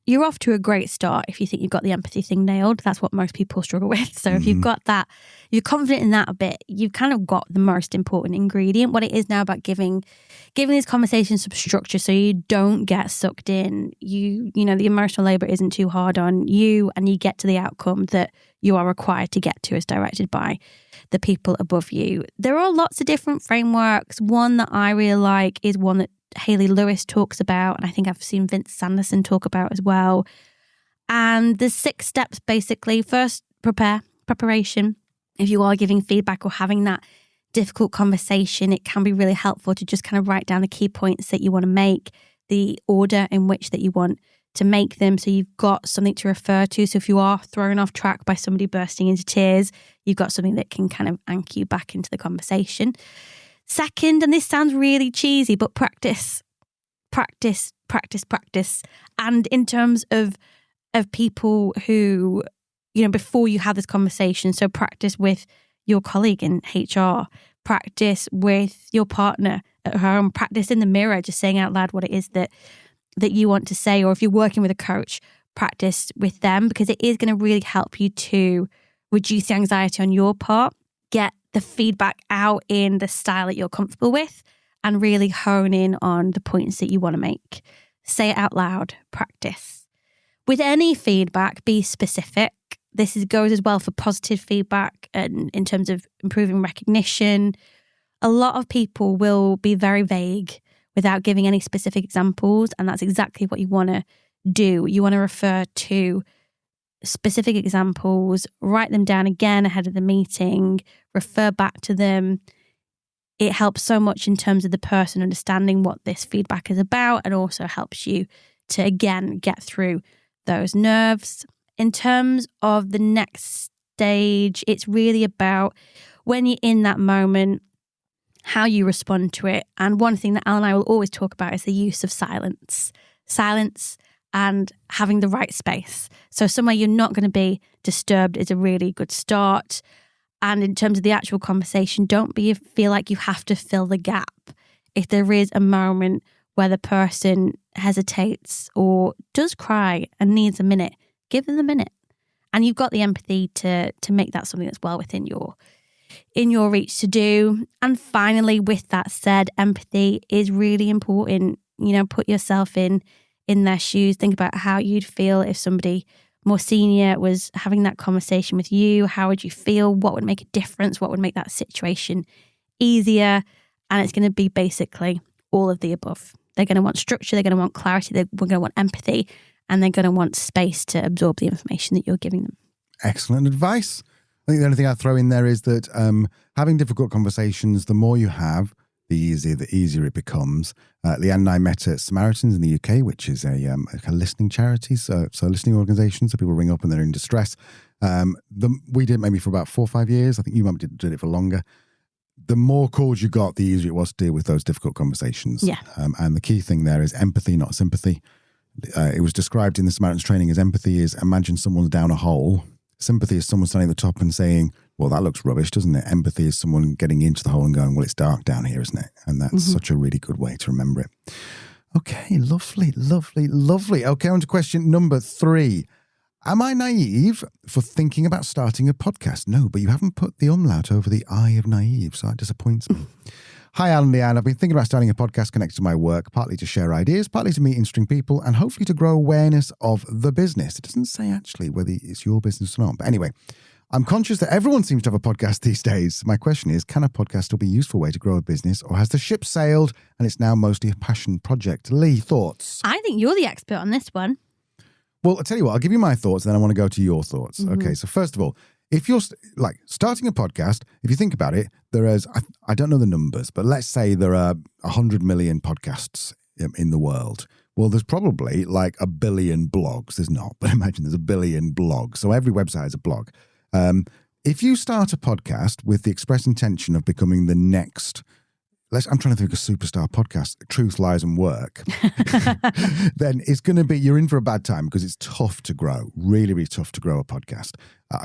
You're off to a great start if you think you've got the empathy thing nailed. That's what most people struggle with. So if you've got that, you're confident in that a bit, you've kind of got the most important ingredient. What it is now about giving these conversations some structure so you don't get sucked in. You know, the emotional labor isn't too hard on you, and you get to the outcome that you are required to get to as directed by the people above you. There are lots of different frameworks. One that I really like is one that Haley Lewis talks about, and I think I've seen Vince Sanderson talk about as well. And there's 6 steps basically. First, preparation. If you are giving feedback or having that difficult conversation, it can be really helpful to just kind of write down the key points that you want to make, the order in which that you want to make them, so you've got something to refer to. So if you are thrown off track by somebody bursting into tears, you've got something that can kind of anchor you back into the conversation. Second, and this sounds really cheesy, but practice. And in terms of people who, before you have this conversation, so practice with your colleague in HR, practice with your partner at home, practice in the mirror, just saying out loud what it is that you want to say. Or if you're working with a coach, practice with them, because it is going to really help you to reduce the anxiety on your part, get the feedback out in the style that you're comfortable with, and really hone in on the points that you want to make. say it out loud, practice. With any feedback, be specific. This goes as well for positive feedback and in terms of improving recognition. A lot of people will be very vague without giving any specific examples, and that's exactly what you want to do. You want to refer to specific examples, write them down again ahead of the meeting, refer back to them. It helps so much in terms of the person understanding what this feedback is about, and also helps you to, again, get through those nerves. In terms of the next stage, it's really about when you're in that moment, how you respond to it. And one thing that Al and I will always talk about is the use of silence. Silence and having the right space. So somewhere you're not going to be disturbed is a really good start. And in terms of the actual conversation, don't feel like you have to fill the gap. If there is a moment where the person hesitates or does cry and needs a minute, give them a minute. And you've got the empathy to make that something that's well within your reach to do. And finally, with that said, empathy is really important. You know, put yourself in their shoes. Think about how you'd feel if somebody more senior was having that conversation with you. How would you feel? What would make a difference? What would make that situation easier? And it's going to be basically all of the above. They're going to want structure. They're going to want clarity. They're going to want empathy. And they're going to want space to absorb the information that you're giving them. Excellent advice. I think the only thing I'd throw in there is that having difficult conversations, the more you have, the easier it becomes. Leanne and I met at Samaritans in the UK, which is a listening charity, so listening organisation. So people ring up and they're in distress. We did it maybe for about 4 or 5 years. I think you might have did it for longer. The more calls you got, the easier it was to deal with those difficult conversations. Yeah. And the key thing there is empathy, not sympathy. It was described in the Samaritans training as empathy is imagine someone's down a hole. Sympathy is someone standing at the top and saying, well, that looks rubbish, doesn't it? Empathy is someone getting into the hole and going, well, it's dark down here, isn't it? And that's such a really good way to remember it. Okay, lovely. Okay, on to question number 3. Am I naive for thinking about starting a podcast? No, but you haven't put the umlaut over the I of naive, so that disappoints me. Hi, Al and Leanne. I've been thinking about starting a podcast connected to my work, partly to share ideas, partly to meet interesting people, and hopefully to grow awareness of the business. It doesn't say actually whether it's your business or not. But anyway, I'm conscious that everyone seems to have a podcast these days. My question is, can a podcast still be a useful way to grow a business, or has the ship sailed and it's now mostly a passion project? Lee, thoughts? I think you're the expert on this one. Well, I'll tell you what, I'll give you my thoughts, and then I want to go to your thoughts. Okay, so first of all, if you're starting a podcast, if you think about it, there is, I don't know the numbers, but let's say there are 100 million podcasts in the world. Well, there's probably like 1 billion blogs. There's not, but imagine there's 1 billion blogs. So every website has a blog. If you start a podcast with the express intention of becoming the next, I'm trying to think of a superstar podcast, Truth, Lies and Work, then it's going to be, you're in for a bad time because it's tough to grow, really, really tough to grow a podcast.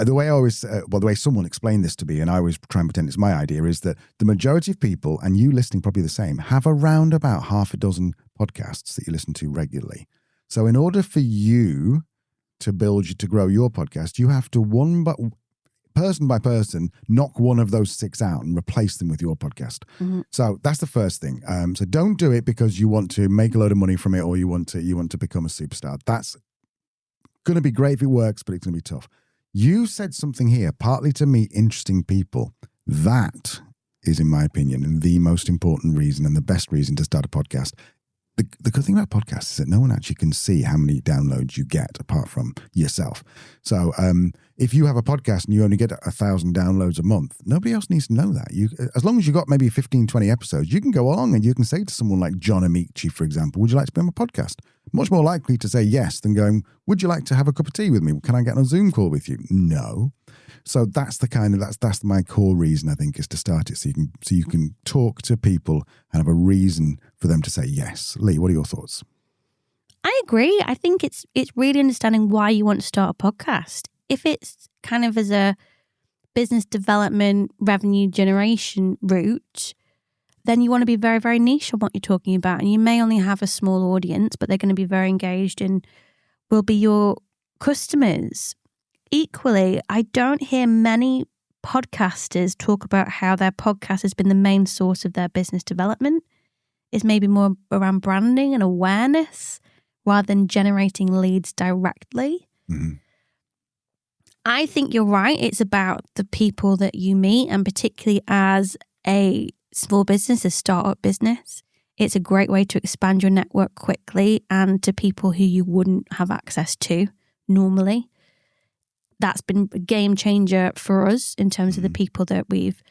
The way someone explained this to me, and I always try and pretend it's my idea, is that the majority of people, and you listening probably the same, have around about half a dozen podcasts that you listen to regularly. So in order for you to grow your podcast, you have to person by person, knock one of those 6 out and replace them with your podcast. So that's the first thing. So don't do it because you want to make a load of money from it, or you want to become a superstar. That's going to be great if it works, but it's going to be tough. You said something here, partly to meet interesting people. That is, in my opinion, the most important reason and the best reason to start a podcast. The good thing about podcasts is that no one actually can see how many downloads you get apart from yourself. So if you have a podcast and you only get 1,000 downloads a month, nobody else needs to know that. As long as you've got maybe 15, 20 episodes, you can go along and you can say to someone like John Amici, for example, would you like to be on my podcast? Much more likely to say yes than going, would you like to have a cup of tea with me? Can I get on a Zoom call with you? No. So that's that's my core reason, I think, is to start it so you can talk to people and have a reason for them to say yes. Lee, what are your thoughts? I agree. I think it's really understanding why you want to start a podcast. If it's kind of as a business development, revenue generation route, then you want to be very, very niche on what you're talking about. And you may only have a small audience, but they're going to be very engaged and will be your customers. Equally, I don't hear many podcasters talk about how their podcast has been the main source of their business development. It's maybe more around branding and awareness. rather than generating leads directly. Mm-hmm. I think you're right. It's about the people that you meet, and particularly as a small business, a startup business, it's a great way to expand your network quickly and to people who you wouldn't have access to normally. That's been a game changer for us in terms of the people that we've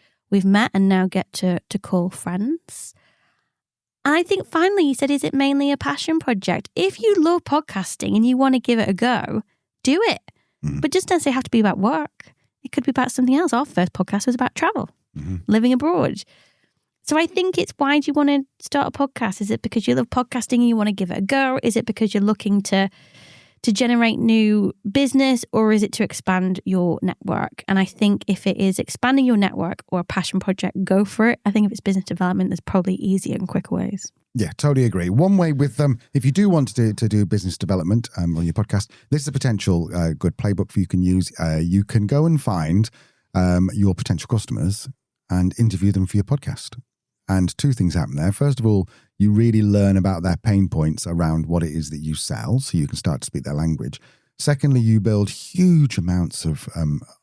met and now get to call friends. And I think finally you said, is it mainly a passion project? If you love podcasting and you want to give it a go, do it. But it doesn't necessarily have to be about work. It could be about something else. Our first podcast was about travel, living abroad. So I think it's, why do you want to start a podcast? Is it because you love podcasting and you want to give it a go? Is it because you're looking to generate new business, or is it to expand your network? And I think if it is expanding your network or a passion project, go for it. I think if it's business development, there's probably easier and quicker ways. Yeah, totally agree. One way with them, if you do want to do business development on your podcast, this is a potential good playbook for you can use. You can go and find your potential customers and interview them for your podcast. And two things happen there. First of all, you really learn about their pain points around what it is that you sell, so you can start to speak their language. Secondly, you build huge amounts of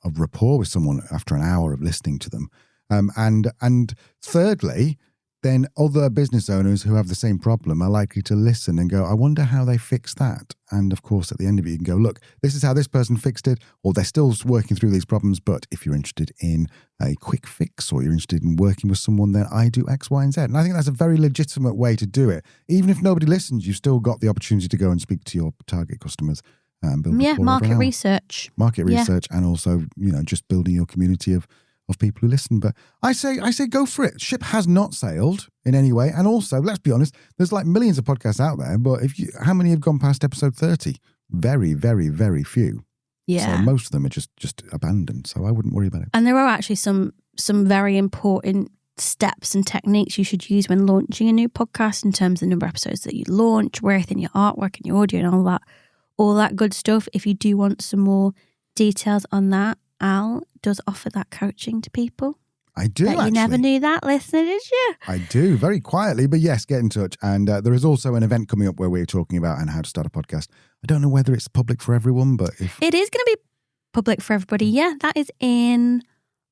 rapport with someone after an hour of listening to them. And thirdly, then other business owners who have the same problem are likely to listen and go, I wonder how they fixed that. And of course, at the end of it, you can go, look, this is how this person fixed it, or they're still working through these problems. But if you're interested in a quick fix, or you're interested in working with someone, then I do X, Y, and Z. And I think that's a very legitimate way to do it. Even if nobody listens, you've still got the opportunity to go and speak to your target customers. Market research. And also, just building your community of people who listen. But I say go for it. Ship has not sailed in any way. And also, let's be honest, there's like millions of podcasts out there, but how many have gone past episode 30? Very, very, very few. Yeah. So most of them are just abandoned. So I wouldn't worry about it. And there are actually some very important steps and techniques you should use when launching a new podcast in terms of the number of episodes that you launch, where in your artwork and your audio and all that good stuff. If you do want some more details on that, Al does offer that coaching to people. I do, actually. You never knew that, listener, did you? I do, very quietly, but yes, get in touch. And there is also an event coming up where we're talking about and how to start a podcast. I don't know whether it's public for everyone, but if it is going to be public for everybody, yeah, that is in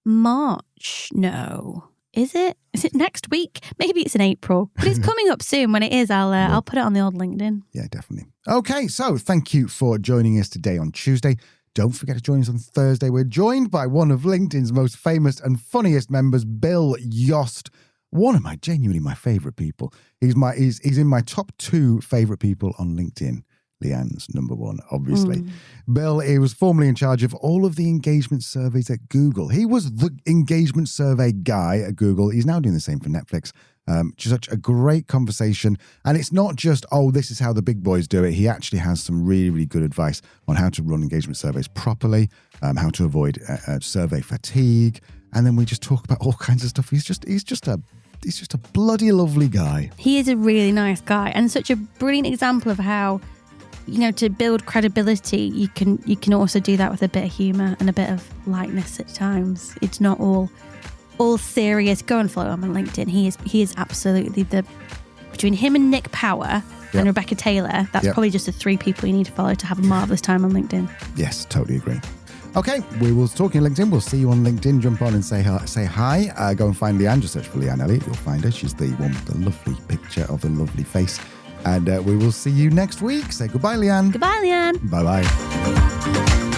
March. No, is it? Is it next week? Maybe it's in April, but it's coming up soon. When it is, I'll put it on the old LinkedIn. Yeah, definitely. Okay, so thank you for joining us today on Tuesday. Don't forget to join us on Thursday. We're joined by one of LinkedIn's most famous and funniest members, Bill Yost. Genuinely my favourite people. He's in my top 2 favourite people on LinkedIn. Leanne's number 1, obviously. Bill, he was formerly in charge of all of the engagement surveys at Google. He was the engagement survey guy at Google. He's now doing the same for Netflix. Such a great conversation. And it's not just, this is how the big boys do it. He actually has some really, really good advice on how to run engagement surveys properly, how to avoid survey fatigue. And then we just talk about all kinds of stuff. He's just a bloody lovely guy. He is a really nice guy, and such a brilliant example of how, to build credibility, you can also do that with a bit of humour and a bit of lightness at times. It's not all serious. Go and follow him on LinkedIn. He is absolutely between him and Nick Power and Rebecca Taylor, that's probably just the 3 people you need to follow to have a marvellous time on LinkedIn. Yes, totally agree. Okay, we will talk in LinkedIn. We'll see you on LinkedIn. Jump on and say hi. Go and find Leanne. Just search for Leanne Elliott. You'll find her. She's the one with the lovely picture of the lovely face. And we will see you next week. Say goodbye, Leanne. Goodbye, Leanne. Bye-bye.